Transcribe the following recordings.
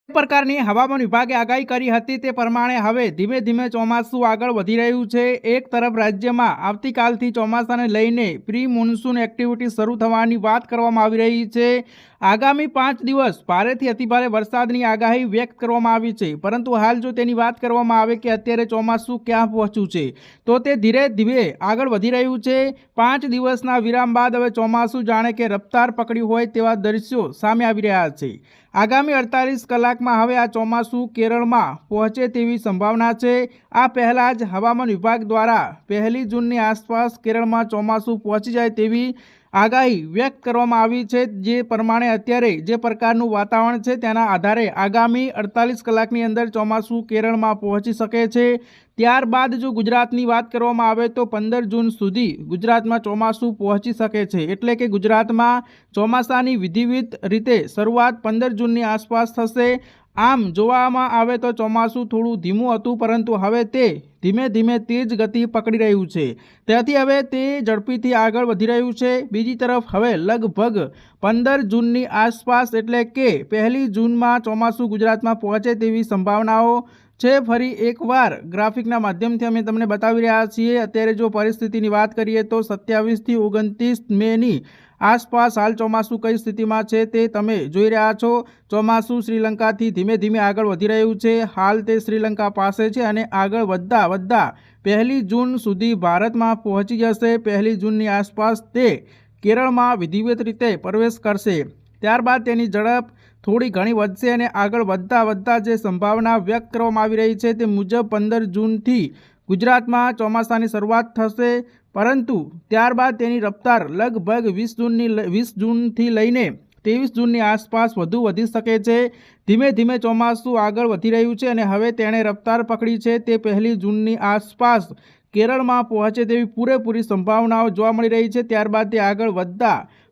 પ્રકારની હવામાન વિભાગે આગાહી કરી હતી તે પ્રમાણે હવે ધીમે ધીમે ચોમાસું આગળ વધી રહ્યું છે। એક તરફ રાજ્યમાં આવતીકાલથી ચોમાસાને લઈને પ્રી મોન્સૂન એક્ટિવિટી શરૂ થવાની વાત કરવામાં આવી રહી છે। આગામી 5 દિવસ ભારેથી અતિભારે વરસાદની આગાહી વ્યક્ત કરવામાં આવી છે, પરંતુ હાલ જો તેની વાત કરવામાં આવે કે અત્યારે ચોમાસું ક્યાં પહોંચ્યું છે તો તે ધીરે ધીરે આગળ વધી રહ્યું છે। 5 દિવસના વિરામ બાદ હવે ચોમાસું જાણે કે રફતાર પકડ્યું હોય તેવા દ્રશ્યો સામે આવી રહ્યા છે। આગામી 48 કલાકમાં હવે આ ચોમાસું કેરળમાં પહોંચે તેવી સંભાવના છે। આ પહેલા જ હવામાન વિભાગ દ્વારા 1 જૂનની આસપાસ કેરળમાં ચોમાસું પહોંચી જાય તેવી આગાહી વ્યક્ત કરવામાં આવી છે। જે પ્રમાણે અત્યારે જે પ્રકારનું વાતાવરણ છે તેના આધારે આગામી 48 કલાકની અંદર ચોમાસું કેરળમાં પહોંચી શકે છે। ત્યારબાદ જો ગુજરાતની વાત કરવામાં આવે તો 15 જૂન સુધી ગુજરાતમાં ચોમાસું પહોંચી શકે છે, એટલે કે ગુજરાતમાં ચોમાસાની વિધિવત રીતે શરૂઆત 15 જૂનની આસપાસ થશે। આમ જોવામાં આવે તો ચોમાસું થોડું ધીમું હતું, પરંતુ હવે તે ધીમે ધીમે તેજ ગતિ પકડી રહ્યું છે, તેથી હવે તે ઝડપીથી આગળ વધી રહ્યું છે। બીજી તરફ હવે લગભગ 15 જૂનની આસપાસ એટલે કે 1 જૂનમાં ચોમાસું ગુજરાતમાં પહોંચે તેવી સંભાવનાઓ છે। ફરી એકવાર ગ્રાફિકના માધ્યમથી અમે તમને બતાવી રહ્યા છીએ। અત્યારે જો પરિસ્થિતિની વાત કરીએ તો 27 થી 29 મેની આસપાસ હાલ ચોમાસું કઈ સ્થિતિમાં છે તે તમે જોઈ રહ્યા છો। ચોમાસું શ્રીલંકાથી ધીમે ધીમે આગળ વધી રહ્યું છે। હાલ તે શ્રીલંકા પાસે છે અને આગળ વધતા 1 જૂન સુધી ભારતમાં પહોંચી જશે। 1 જૂનની આસપાસ તે કેરળમાં વિધિવત રીતે પ્રવેશ કરશે, ત્યારબાદ તેની ઝડપ થોડી ઘણી વધશે અને આગળ વધતા જે સંભાવના વ્યક્ત કરવામાં આવી રહી છે તે મુજબ 15 જૂનથી ગુજરાતમાં ચોમાસાની શરૂઆત થશે, પરંતુ ત્યારબાદ તેની રફતાર લગભગ 20 જૂનથી લઈને 23 જૂનની આસપાસ વધુ વધી શકે છે। ધીમે ધીમે ચોમાસું આગળ વધી રહ્યું છે અને હવે તેણે રફતાર પકડી છે। તે 1 જૂનની આસપાસ કેરળમાં પહોંચે તેવી પૂરેપૂરી સંભાવનાઓ જોવા મળી રહી છે। ત્યારબાદ તે આગળ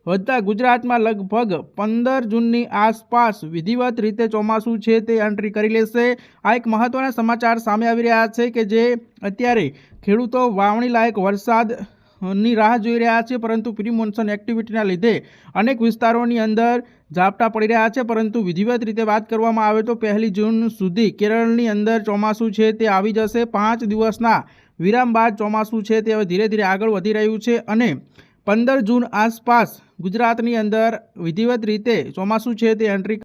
વધતા ગુજરાતમાં લગભગ 15 જૂનની આસપાસ વિધિવત રીતે ચોમાસું છે તે એન્ટ્રી કરી લેશે। આ એક મહત્વના સમાચાર સામે આવી રહ્યા છે કે જે અત્યારે ખેડૂતો વાવણી લાયક વરસાદની રાહ જોઈ રહ્યા છે, પરંતુ પ્રી મોન્સૂન એક્ટિવિટીના લીધે અનેક વિસ્તારોની અંદર ઝાપટા પડી રહ્યા છે। પરંતુ વિધિવત રીતે વાત કરવામાં આવે તો 1 જૂન સુધી કેરળની અંદર ચોમાસું છે તે આવી જશે। 5 દિવસના વિરામ બાદ ચોમાસું છે તે હવે ધીરે ધીરે આગળ વધી રહ્યું છે અને 15 જૂન આસપાસ ગુજરાતની અંદર વિધિવત રીતે ચોમાસું છે તે એન્ટ્રી